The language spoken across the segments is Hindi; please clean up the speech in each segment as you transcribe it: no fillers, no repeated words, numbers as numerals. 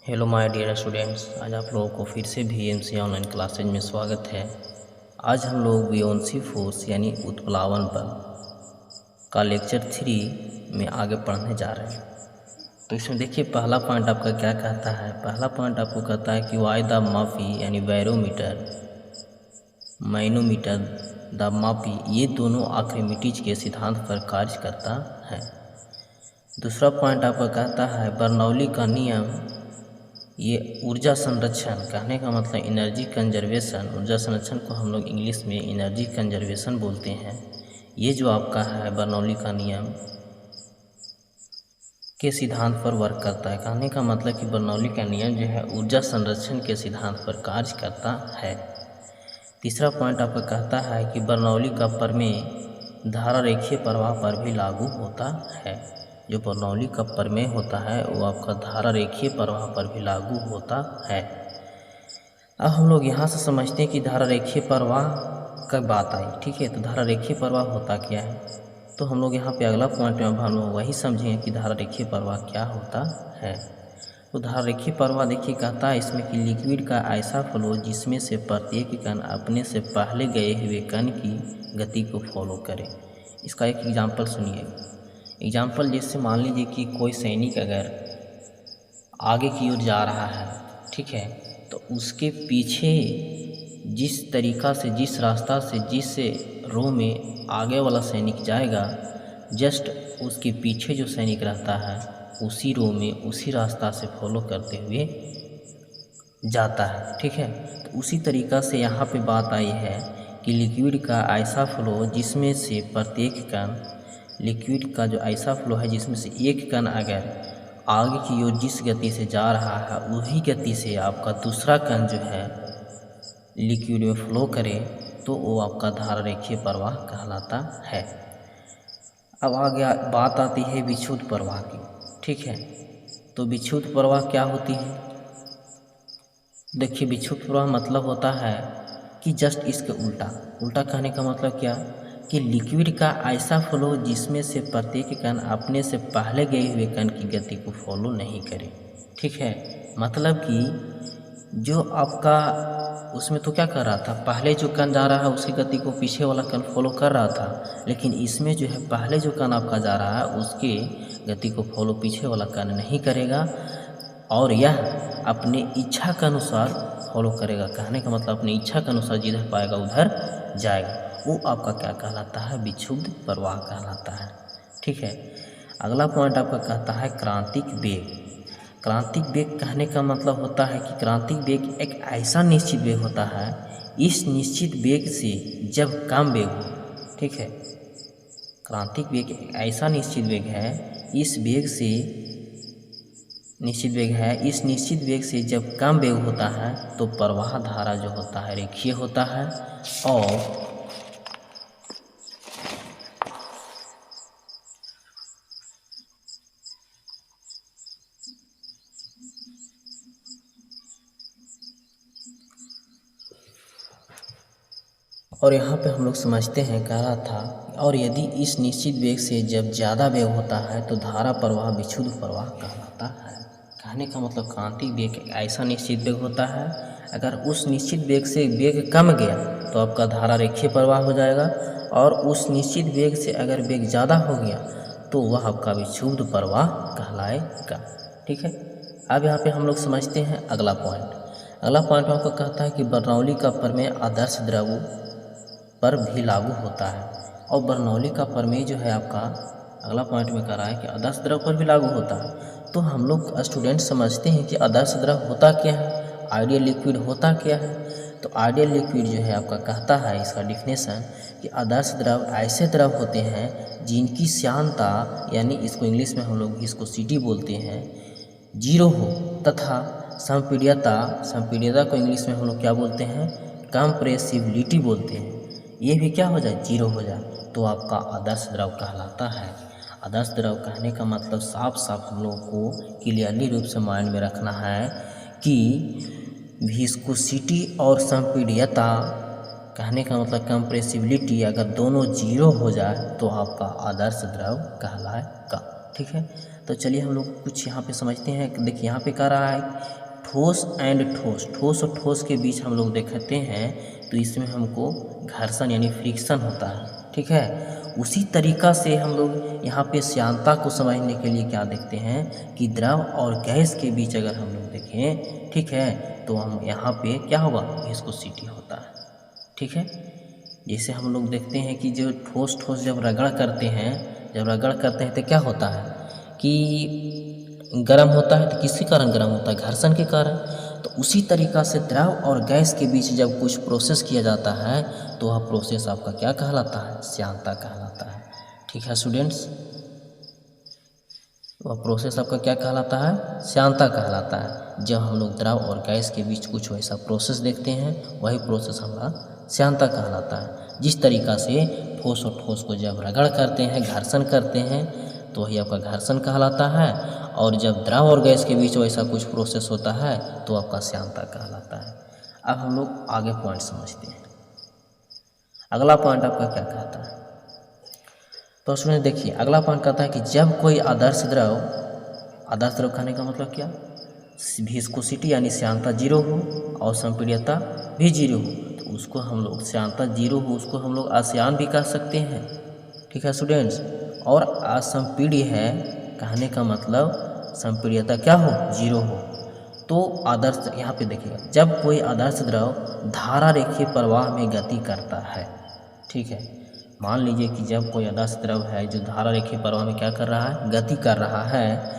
हेलो माय डियर स्टूडेंट्स, आज आप लोगों को फिर से VMC ऑनलाइन क्लासेज में स्वागत है। आज हम लोग वियोंसी फोर्स यानी उत्प्लावन बल का लेक्चर 3 में आगे पढ़ने जा रहे हैं। तो इसमें देखिए पहला पॉइंट आपका क्या कहता है। पहला पॉइंट आपको कहता है कि वाई द मापी यानी बैरोमीटर, मैनोमीटर, द मापी, ये दोनों आर्किमिडीज के सिद्धांत पर कार्य करता है। दूसरा पॉइंट आपका कहता है बर्नौली का नियम, ये ऊर्जा संरक्षण, कहने का मतलब एनर्जी कंजर्वेशन। ऊर्जा संरक्षण को हम लोग इंग्लिश में एनर्जी कंजर्वेशन बोलते हैं। ये जो आपका है बर्नौली का नियम के सिद्धांत पर वर्क करता है। कहने का मतलब कि बर्नौली का नियम जो है ऊर्जा संरक्षण के सिद्धांत पर कार्य करता है। तीसरा पॉइंट आपका कहता है कि बर्नौली का प्रमेय धारा रेखीय प्रवाह पर भी लागू होता है। जो बर्नौली का प्रमेय होता है वो आपका धारा रेखीय प्रवाह पर भी लागू होता है। अब हम लोग यहाँ से समझते हैं कि धारा रेखीय प्रवाह का बात आई, ठीक है। तो धारा रेखीय प्रवाह होता क्या है, तो हम लोग यहाँ पे अगला पॉइंट में हम लोग वही समझेंगे कि धारा रेखीय प्रवाह क्या होता है। तो धारा रेखीय प्रवाह देखिए कहता है इसमें कि लिक्विड का ऐसा फ्लो जिसमें से प्रत्येक कण अपने से पहले गए हुए कण की गति को फॉलो करे। इसका एक एग्जाम्पल सुनिए। एग्जाम्पल जैसे मान लीजिए कि कोई सैनिक अगर आगे की ओर जा रहा है, ठीक है, तो उसके पीछे जिस तरीक़ा से, जिस रास्ता से, जिस रो में आगे वाला सैनिक जाएगा, जस्ट उसके पीछे जो सैनिक रहता है उसी रो में, उसी रास्ता से फॉलो करते हुए जाता है, ठीक है। तो उसी तरीक़ा से यहाँ पे बात आई है कि लिक्विड का ऐसा फ्लो जिसमें से प्रत्येक कण, लिक्विड का जो ऐसा फ्लो है जिसमें से एक कण अगर आगे की ओर जिस गति से जा रहा है वही गति से आपका दूसरा कण जो है लिक्विड में फ्लो करे तो वो आपका धारा रेखीय प्रवाह कहलाता है। अब आगे बात आती है विक्षुब्ध प्रवाह की, ठीक है। तो विक्षुब्ध प्रवाह क्या होती है, देखिए विक्षुब्ध प्रवाह मतलब होता है कि जस्ट इसके उल्टा। उल्टा कहने का मतलब क्या कि लिक्विड का ऐसा फ्लो जिसमें से प्रत्येक कण अपने से पहले गए हुए कण की गति को फॉलो नहीं करे, ठीक है। मतलब कि जो आपका उसमें तो क्या कर रहा था, पहले जो कण जा रहा है उसकी गति को पीछे वाला कण फॉलो कर रहा था, लेकिन इसमें जो है पहले जो कण आपका जा रहा है उसके गति को फॉलो पीछे वाला कण नहीं करेगा और यह अपने इच्छा के अनुसार फॉलो करेगा। कहने का मतलब अपनी इच्छा के अनुसार जिधर पाएगा उधर जाएगा। वो आपका क्या कहलाता है, विक्षुब्ध प्रवाह कहलाता है, ठीक है। अगला पॉइंट आपका कहता है क्रांतिक वेग। क्रांतिक वेग कहने का मतलब होता है कि क्रांतिक वेग एक ऐसा निश्चित वेग होता है, इस निश्चित वेग से जब कम वेग हो, ठीक है। क्रांतिक वेग एक ऐसा निश्चित वेग है, इस वेग से निश्चित वेग है, इस निश्चित वेग से जब कम वेग होता है तो प्रवाह धारा जो होता है रेखीय होता है और यहाँ पे हम लोग समझते हैं, कह रहा था, और यदि इस निश्चित वेग से जब ज़्यादा वेग होता है तो धारा प्रवाह विक्षुब्ध प्रवाह कहलाता है। कहने का मतलब क्रांतिक वेग ऐसा निश्चित वेग होता है, अगर उस निश्चित वेग से वेग कम गया तो आपका धारा रेखीय प्रवाह हो जाएगा, और उस निश्चित वेग से अगर वेग ज़्यादा हो गया तो वह आपका विक्षुब्ध प्रवाह कहलाएगा, ठीक है। अब यहाँ पे हम लोग समझते हैं अगला पॉइंट। अगला पॉइंट आपको कहता है कि बर्नौली का प्रमेय आदर्श द्रव पर भी लागू होता है। और बर्नौली का प्रमेय जो है आपका अगला पॉइंट में कह रहा है कि आदर्श द्रव पर भी लागू होता है। तो हम लोग स्टूडेंट समझते हैं कि आदर्श द्रव होता क्या है, आइडियल लिक्विड होता क्या है। तो आइडियल लिक्विड जो है आपका कहता है इसका डिफिनेशन कि आदर्श द्रव ऐसे द्रव होते हैं जिनकी श्यानता, यानी इसको इंग्लिश में हम लोग इसको सिटी बोलते हैं, जीरो हो, तथा संपीड्यता, संपीड्यता को इंग्लिश में हम लोग क्या बोलते हैं, कंप्रेसिबिलिटी बोलते हैं, ये भी क्या हो जाए, जीरो हो जाए, तो आपका आदर्श द्रव कहलाता है। आदर्श द्रव कहने का मतलब साफ साफ हम लोगों को क्लियरली रूप से माइंड में रखना है कि विस्कोसिटी और संपीड्यता, कहने का मतलब कंप्रेसिबिलिटी, अगर दोनों जीरो हो जाए तो आपका आदर्श द्रव कहलाएगा, ठीक है। तो चलिए हम लोग कुछ यहाँ पे समझते हैं। देखिए यहाँ पे कह रहा है ठोस एंड ठोस, ठोस और ठोस के बीच हम लोग देखते हैं तो इसमें हमको घर्षण यानी फ्रिक्शन होता है, ठीक है। उसी तरीक़ा से हम लोग यहाँ पे श्यानता को समझने के लिए क्या देखते हैं कि द्रव और गैस के बीच अगर हम लोग देखें, ठीक है, तो हम यहाँ पे क्या होगा, विस्कोसिटी होता है, ठीक है। जैसे हम लोग देखते हैं कि जो ठोस ठोस जब रगड़ करते हैं तो क्या होता है कि गर्म होता है। तो किसके कारण गर्म होता है, घर्षण के कारण। तो उसी तरीक़ा से द्रव और गैस के बीच जब कुछ प्रोसेस किया जाता है तो वह प्रोसेस आपका क्या कहलाता है, श्यानता कहलाता है, ठीक है स्टूडेंट्स। वह प्रोसेस आपका क्या कहलाता है, श्यानता कहलाता है। जब हम लोग द्रव और गैस के बीच कुछ वैसा प्रोसेस देखते हैं वही प्रोसेस हमारा श्यानता कहलाता है। जिस तरीक़ा से ठोस और ठोस को जब रगड़ करते हैं, घर्षण करते हैं तो वही आपका घर्षण कहलाता है, और जब द्रव और गैस के बीच वैसा कुछ प्रोसेस होता है तो आपका श्यानता कहलाता है। अब हम लोग आगे पॉइंट समझते हैं। अगला पॉइंट आपका क्या कहता है, तो उसमें देखिए अगला पॉइंट कहता है कि जब कोई आदर्श द्रव कहने का मतलब क्या, विस्कोसिटी यानी श्यानता 0 हो और संपीड्यता भी 0 हो, तो उसको हम लोग श्यानता 0 हो उसको हम लोग अश्यान भी कह सकते हैं, ठीक है स्टूडेंट्स। और असंपीड्य है कहने का मतलब संपीड्यता क्या हो, 0 हो। तो आदर्श, यहाँ पे देखिएगा, जब कोई आदर्श द्रव धारा रेखीय प्रवाह में गति करता है, ठीक है, मान लीजिए कि जब कोई आदर्श द्रव है जो धारा रेखीय प्रवाह में क्या कर रहा है, गति कर रहा है,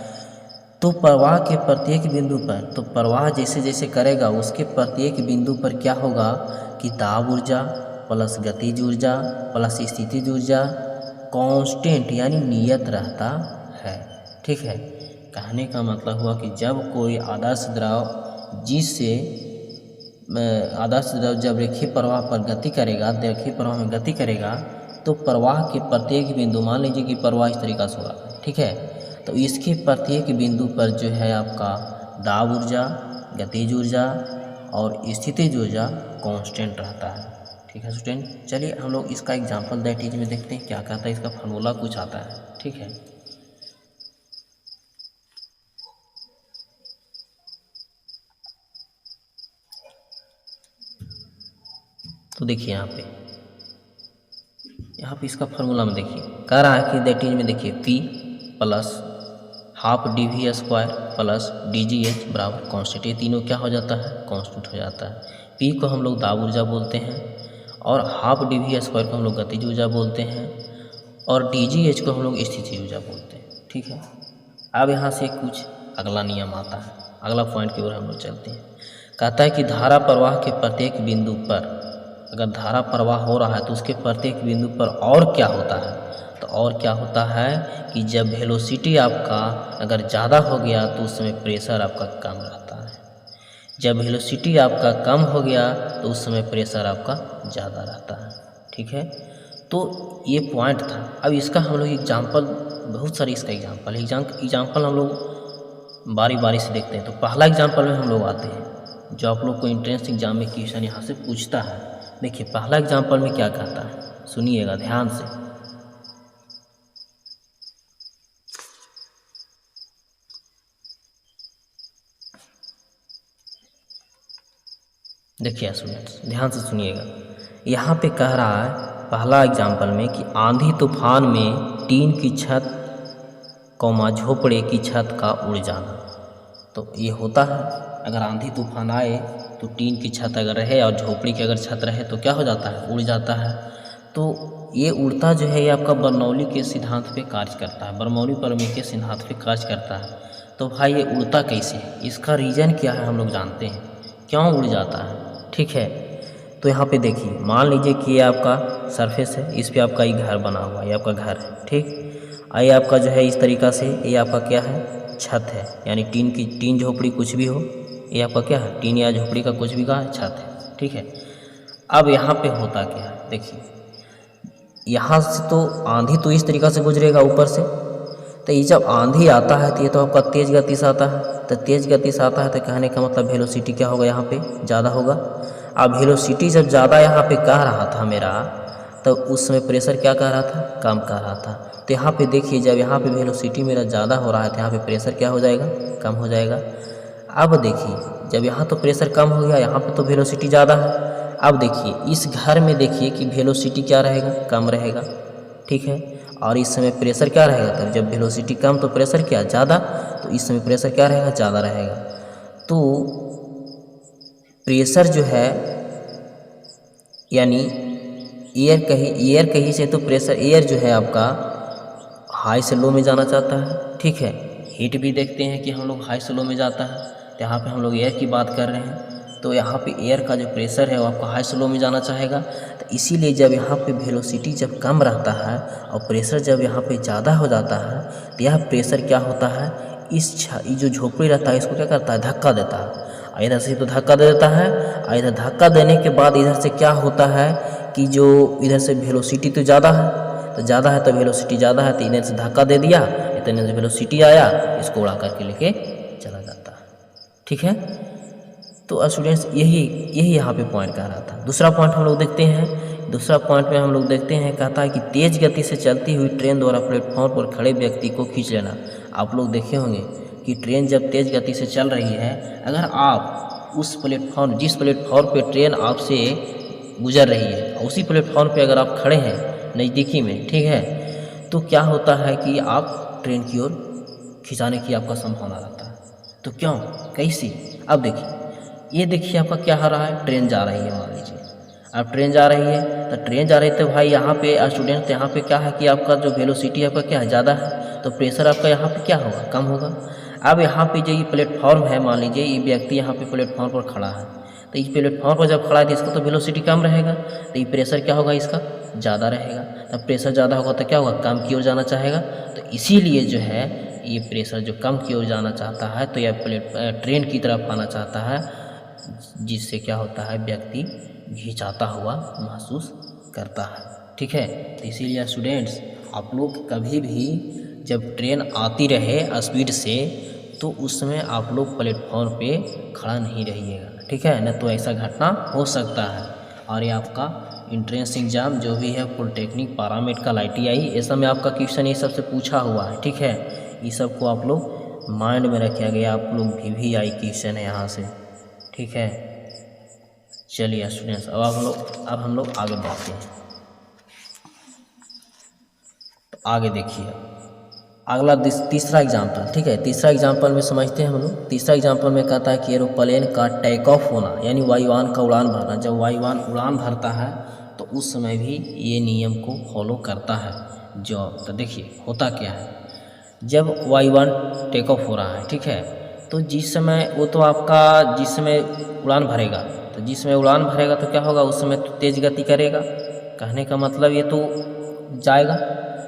तो प्रवाह के प्रत्येक बिंदु पर, तो प्रवाह जैसे जैसे करेगा उसके प्रत्येक बिंदु पर क्या होगा कि दाब ऊर्जा प्लस गतिज ऊर्जा प्लस स्थितिज ऊर्जा कांस्टेंट यानी नियत रहता है, ठीक है। कहने का मतलब हुआ कि जब कोई आदर्श द्रव जब रेखीय प्रवाह पर गति करेगा, रेखीय प्रवाह में गति करेगा, तो प्रवाह के प्रत्येक बिंदु, मान लीजिए कि प्रवाह इस तरीक़ा से हो रहा है, ठीक है, तो इसके प्रत्येक बिंदु पर जो है आपका दाब ऊर्जा, गतिज ऊर्जा और स्थितिज ऊर्जा कांस्टेंट रहता है, ठीक है स्टूडेंट। चलिए हम लोग इसका एग्जांपल दैट इज में देखते हैं क्या कहता है, इसका फार्मूला कुछ आता है, ठीक है। तो देखिए यहाँ पे इसका फार्मूला में देखिए कह रहा है कि दैट इज में देखिए P plus half dv² plus dgh बराबर कांस्टेंट, ये तीनों क्या हो जाता है, कांस्टेंट हो जाता है। P को हम लोग दाब ऊर्जा बोलते हैं और हाफ dv² को हम लोग गतिज ऊर्जा बोलते हैं और dgh को हम लोग स्थितिज ऊर्जा बोलते हैं, ठीक है। अब यहाँ से कुछ अगला नियम आता है, अगला पॉइंट की ओर हम लोग चलते हैं। कहता है कि धारा प्रवाह के प्रत्येक बिंदु पर, अगर धारा प्रवाह हो रहा है तो उसके प्रत्येक बिंदु पर और क्या होता है, तो और क्या होता है कि जब वेलोसिटी आपका अगर ज़्यादा हो गया तो उस समय प्रेशर आपका कम रहता है, जब वेलोसिटी आपका कम हो गया तो उस समय प्रेशर आपका ज़्यादा रहता है, ठीक है। तो ये पॉइंट था। अब इसका हम लोग एग्जाम्पल, बहुत सारी इसका एग्जाम्पल है, एग्जाम्पल हम लोग बारी बारी से देखते हैं। तो पहला एग्जाम्पल में हम लोग आते हैं जो आप लोग को एंट्रेंस एग्जाम में क्वेश्चन यहाँ से पूछता है। देखिए पहला एग्जाम्पल में क्या कहता है, सुनिएगा ध्यान से। देखिए स्टूडेंट्स ध्यान से सुनिएगा, यहाँ पे कह रहा है पहला एग्जाम्पल में कि आंधी तूफान में टीन की छत झोपड़े की छत का उड़ जाना। तो ये होता है, अगर आंधी तूफान आए तो टीन की छत अगर रहे और झोपड़ी की अगर छत रहे तो क्या हो जाता है, उड़ जाता है। तो ये उड़ता जो है ये आपका बर्नौली के सिद्धांत पे कार्य करता है, बर्नौली प्रमेय के सिद्धांत पे कार्य करता है। तो भाई ये उड़ता कैसे है, इसका रीज़न क्या है हम लोग जानते हैं, क्यों उड़ जाता है, ठीक है। तो यहाँ पे देखिए, मान लीजिए कि ये आपका सरफेस है, इस पे आपका ये घर बना हुआ है, ये आपका घर है, ठीक। ये आपका जो है इस तरीक़ा से ये आपका क्या है, छत है, यानी टीन झोपड़ी कुछ भी हो, ये आपका क्या है, टीन या झोपड़ी का कुछ भी का छत है, ठीक है। अब यहाँ पे होता क्या है, देखिए यहाँ से तो आंधी तो इस तरीक़ा से गुजरेगा ऊपर से, तो ये जब आंधी आता है तो ये तो आपका तेज़ गति से आता है, तो तेज़ गति से आता है तो कहने का मतलब वेलोसिटी क्या होगा, यहाँ पे ज़्यादा होगा। अब वेलोसिटी जब ज़्यादा यहाँ पे कह रहा था मेरा, तो उस समय प्रेशर क्या कह रहा था, कम कह रहा था। तो यहाँ पे देखिए जब यहाँ पे वेलोसिटी मेरा ज़्यादा हो रहा है तो यहाँ पे प्रेशर क्या हो जाएगा, कम हो जाएगा। अब देखिए जब यहाँ तो प्रेशर कम हो गया, यहाँ पे तो वेलोसिटी ज़्यादा है। अब देखिए इस घर में देखिए कि वेलोसिटी क्या रहेगा, कम रहेगा, ठीक है। और इस समय प्रेशर क्या रहेगा, तब जब वेलोसिटी कम तो प्रेशर क्या ज़्यादा, तो इस समय प्रेशर क्या रहेगा, ज़्यादा रहेगा। तो प्रेशर जो है यानी एयर कहीं से तो प्रेशर एयर जो है आपका हाई से लो में जाना चाहता है, ठीक है। हीट भी देखते हैं कि हम लोग हाई से लो में जाता है, तो यहाँ पे हम लोग एयर की बात कर रहे हैं। तो यहाँ पे एयर का जो प्रेशर है वो आपका हाई से लो में जाना चाहेगा। तो इसीलिए जब यहाँ पे वेलोसिटी जब कम रहता है और प्रेशर जब यहाँ पे ज़्यादा हो जाता है तो यह प्रेशर क्या होता है, इस जो झोपड़ी रहता है इसको क्या करता है, धक्का देता है। इधर से तो धक्का दे देता है, और इधर धक्का देने के बाद इधर से क्या होता है कि जो इधर से वेलोसिटी तो ज़्यादा है, तो वेलोसिटी ज़्यादा है तो इधर से धक्का दे दिया, इतने से वेलोसिटी आया, इसको उड़ा करके लेके चला जाता है, ठीक है। तो स्टूडेंट्स यही यहाँ पे पॉइंट कह रहा था। दूसरा पॉइंट हम लोग देखते हैं। दूसरा पॉइंट में हम लोग देखते हैं, कहता है कि तेज़ गति से चलती हुई ट्रेन द्वारा प्लेटफॉर्म पर खड़े व्यक्ति को खींच लेना। आप लोग देखे होंगे कि ट्रेन जब तेज़ गति से चल रही है, अगर आप उस प्लेटफॉर्म जिस प्लेटफॉर्म पे ट्रेन आपसे गुजर रही है उसी प्लेटफॉर्म पे अगर आप खड़े हैं नज़दीकी में, ठीक है, तो क्या होता है कि आप ट्रेन की ओर खिंचाने की आपका संभावना रहता है। तो क्यों, कैसी, अब देखिए ये देखिए आपका क्या हो रहा है, ट्रेन जा रही है, मान लीजिए अब ट्रेन जा रही है, तो ट्रेन जा रही है तो भाई यहाँ पे स्टूडेंट यहाँ पे क्या है कि आपका जो वेलोसिटी आपका क्या है, ज़्यादा है, तो प्रेशर आपका यहाँ पे क्या होगा, कम होगा। अब यहाँ पे जो ये प्लेटफॉर्म है, मान लीजिए ये व्यक्ति यहाँ पे प्लेटफॉर्म पर खड़ा है, तो इस प्लेटफॉर्म पर जब खड़ा है तो इसका तो वेलोसिटी कम रहेगा, तो ये प्रेशर क्या होगा, इसका ज़्यादा रहेगा। तब प्रेशर ज़्यादा होगा तो क्या होगा, कम की ओर जाना चाहेगा। तो इसीलिए जो है ये प्रेशर जो कम की ओर जाना चाहता है तो यह ट्रेन की तरफ आना चाहता है, जिससे क्या होता है, व्यक्ति घिंचाता हुआ महसूस करता है, ठीक है। तो इसीलिए स्टूडेंट्स आप लोग कभी भी जब ट्रेन आती रहे स्पीड से तो उस समय आप लोग प्लेटफॉर्म पे खड़ा नहीं रहिएगा, ठीक है, न तो ऐसा घटना हो सकता है। और ये आपका इंट्रेंस एग्ज़ाम जो भी है पॉलिटेक्निक पैरामेडिकल ITI, ये सब में आपका क्वेश्चन ये सबसे पूछा हुआ है, ठीक है। ये सब को आप लोग माइंड में रखिए गया, आप लोग VVI क्वेश्चन है यहाँ से, ठीक है। चलिए स्टूडेंट्स अब हम लोग आगे बढ़ते हैं। तो आगे देखिए अगला तीसरा एग्जाम्पल, ठीक है। तीसरा एग्जाम्पल में समझते हैं हम लोग। तीसरा एग्जाम्पल में कहता है कि एरोप्लेन का टेक ऑफ होना, यानी वायुयान का उड़ान भरना। जब वायुयान उड़ान भरता है तो उस समय भी ये नियम को फॉलो करता है। तो देखिए होता क्या है, जब वायुयान टेक ऑफ हो रहा है, ठीक है, तो जिस समय वो तो आपका जिस समय उड़ान भरेगा, तो जिस समय उड़ान भरेगा तो क्या होगा, उस समय तो तेज़ गति करेगा। कहने का मतलब ये तो जाएगा,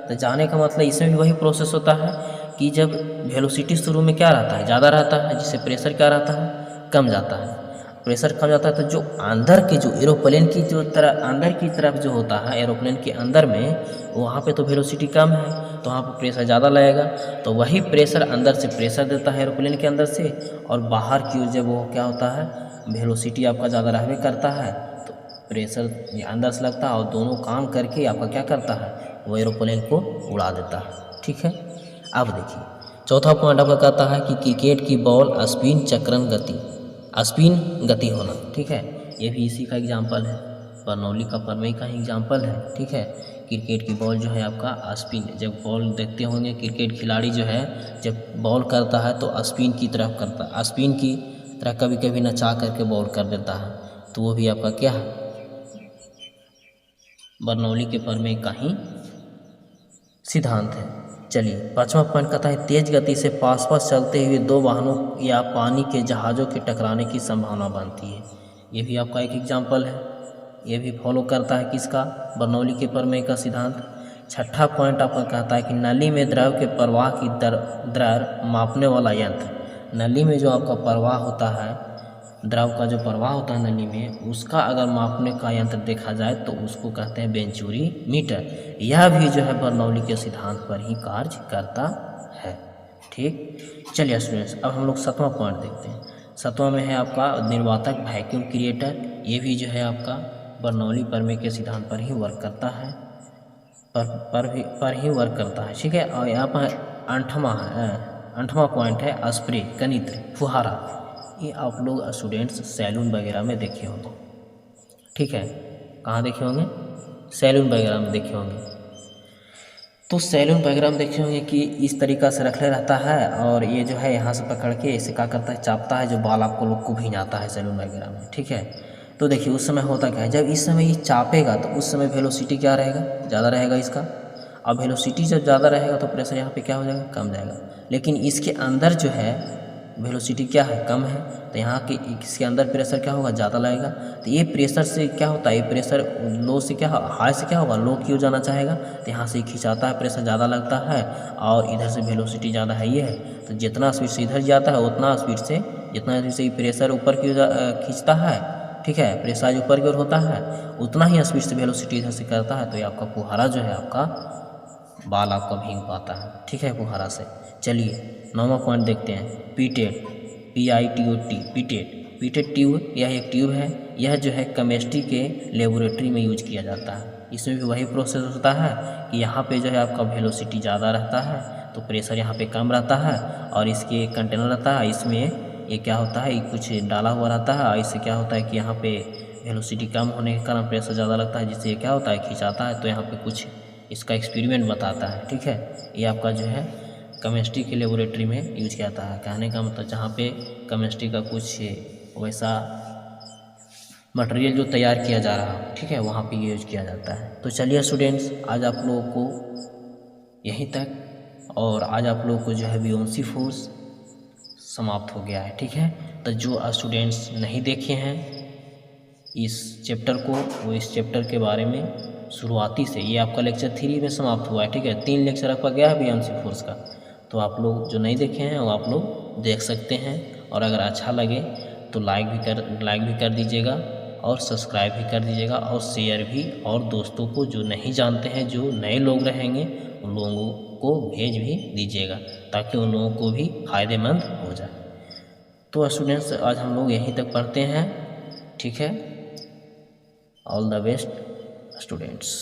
तो जाने का मतलब इसमें भी वही प्रोसेस होता है कि जब वेलोसिटी शुरू में क्या रहता है, ज़्यादा रहता है, जिससे प्रेशर क्या रहता है, कम जाता है। प्रेशर कम जाता है तो जो अंदर के जो एरोप्लेन की जो तरह अंदर की तरफ जो होता है एरोप्लेन के अंदर में, वहाँ पे तो वेलोसिटी कम है तो वहाँ पे प्रेशर ज़्यादा लगेगा। तो वही प्रेशर अंदर से प्रेशर देता है एरोप्लेन के अंदर से, और बाहर की ओर जब वो क्या होता है, वेलोसिटी आपका ज़्यादा रहने करता है तो प्रेशर अंदर से लगता है, और दोनों काम करके आपका क्या करता है, वो एरोप्लेन को उड़ा देता है, ठीक है। अब देखिए चौथा पॉइंट आपका कहता है कि क्रिकेट की बॉल स्पिन चक्रण गति होना, ठीक है। ये भी इसी का एग्जाम्पल है, बर्नौली का प्रमेय का ही एग्जाम्पल है, ठीक है। क्रिकेट की बॉल जो है आपका स्पिन, जब बॉल देखते होंगे क्रिकेट खिलाड़ी जो है जब बॉल करता है तो स्पिन की तरफ करता है, स्पिन की तरह कभी कभी नचा करके बॉल कर देता है, तो वो भी आपका क्या है, बर्नौली के प्रमेय का ही सिद्धांत है। चलिए पांचवा पॉइंट कहता है तेज गति से पास चलते हुए दो वाहनों या पानी के जहाज़ों के टकराने की संभावना बनती है। ये भी आपका एक एग्जाम्पल है, ये भी फॉलो करता है किसका, बर्नौली के प्रमेय का सिद्धांत। छठा पॉइंट आपका कहता है कि नली में द्रव के प्रवाह की दर मापने वाला यंत्र। नली में जो आपका प्रवाह होता है, द्रव का जो प्रवाह होता है नली में, उसका अगर मापने का यंत्र देखा जाए तो उसको कहते हैं वेंचुरी मीटर। यह भी जो है बर्नौली के सिद्धांत पर ही कार्य करता है, ठीक। चलिए स्टूडेंट्स अब हम लोग सातवां पॉइंट देखते हैं। सातवां में है आपका निर्वातक वैक्यूम क्रिएटर। ये भी जो है आपका बर्नौली प्रमेय के सिद्धांत पर ही वर्क करता है। पर ही वर्क करता है। ठीक है, और यहाँ पर 8वां पॉइंट है स्प्रे, कनित्र, फुहारा। ये आप लोग स्टूडेंट्स सैलून वगैरह में देखे होंगे। ठीक है, कहाँ देखे होंगे? सैलून वगैरह में देखे होंगे। तो सैलून वगैरह में देखे होंगे कि इस तरीक़ा से रखले रहता है और ये जो है यहाँ से पकड़ के इसे क्या करता है, चापता है, जो बाल आपको लोग को भींजाता है सैलून वगैरह में। ठीक है, तो देखिए उस समय होता क्या है, जब इस समय ये चापेगा तो उस समय वेलोसिटी क्या रहेगा, ज़्यादा रहेगा इसका। अब वेलोसिटी जब ज़्यादा रहेगा तो प्रेशर यहाँ पे क्या हो जाएगा, कम जाएगा। लेकिन इसके अंदर जो है वेलोसिटी क्या है, कम है, तो यहाँ के इसके अंदर प्रेशर क्या होगा, ज़्यादा लगेगा। तो ये प्रेशर से क्या होता है, ये प्रेशर लो से क्या, हाई से क्या होगा, लो की ओर जाना चाहेगा, तो यहाँ से खिंचाता है, प्रेशर ज़्यादा लगता है और इधर से वेलोसिटी ज़्यादा है ये है, तो जितना स्पीड से इधर जाता है उतना स्पीड से, जितना स्पीड से प्रेशर ऊपर की ओर खींचता है, ठीक है, प्रेशर ऊपर की ओर होता है, उतना ही स्पीड से वेलोसिटी इधर से करता है। तो ये आपका फुहारा जो है, आपका बाल आपका भीग पाता है। ठीक है, फुहारा से। चलिए 9वां पॉइंट देखते हैं, पीटेट, PITOT, पीटेट ट्यूब। यह एक ट्यूब है, यह जो है केमिस्ट्री के लेबोरेटरी में यूज किया जाता है। इसमें भी वही प्रोसेस होता है कि यहाँ पे जो है आपका वेलोसिटी ज़्यादा रहता है तो प्रेशर यहाँ पे कम रहता है और इसके कंटेनर रहता है, इसमें ये क्या होता है, ये कुछ डाला हुआ रहता है और इससे क्या होता है कि यहाँ पे वेलोसिटी कम होने के कारण प्रेशर ज़्यादा लगता है, जिससे ये क्या होता है, खिंचाता है। तो यहाँ पे कुछ इसका एक्सपेरिमेंट बताता है। ठीक है, ये आपका जो है केमिस्ट्री के लेबोरेटरी में यूज किया जाता है। कहने का मतलब जहाँ पे केमिस्ट्री का कुछ वैसा मटेरियल जो तैयार किया जा रहा हो, ठीक है, वहाँ पे यूज किया जाता है। तो चलिए स्टूडेंट्स, आज आप लोगों को यहीं तक, और आज आप लोगों को जो है बियोंसी फोर्स समाप्त हो गया है। ठीक है, तो जो स्टूडेंट्स नहीं देखे हैं इस चैप्टर को, वो इस चैप्टर के बारे में शुरुआती से, ये आपका लेक्चर 3 में समाप्त हुआ है। ठीक है, 3 लेक्चर आपका गया है बियोंसी फोर्स का, तो आप लोग जो नहीं देखे हैं वो आप लोग देख सकते हैं। और अगर अच्छा लगे तो लाइक भी कर दीजिएगा और सब्सक्राइब भी कर दीजिएगा और शेयर भी, और दोस्तों को जो नहीं जानते हैं, जो नए लोग रहेंगे, उन लोगों को भेज भी दीजिएगा ताकि उन लोगों को भी फ़ायदेमंद हो जाए। तो स्टूडेंट्स, आज हम लोग यहीं तक पढ़ते हैं। ठीक है, ऑल द बेस्ट स्टूडेंट्स।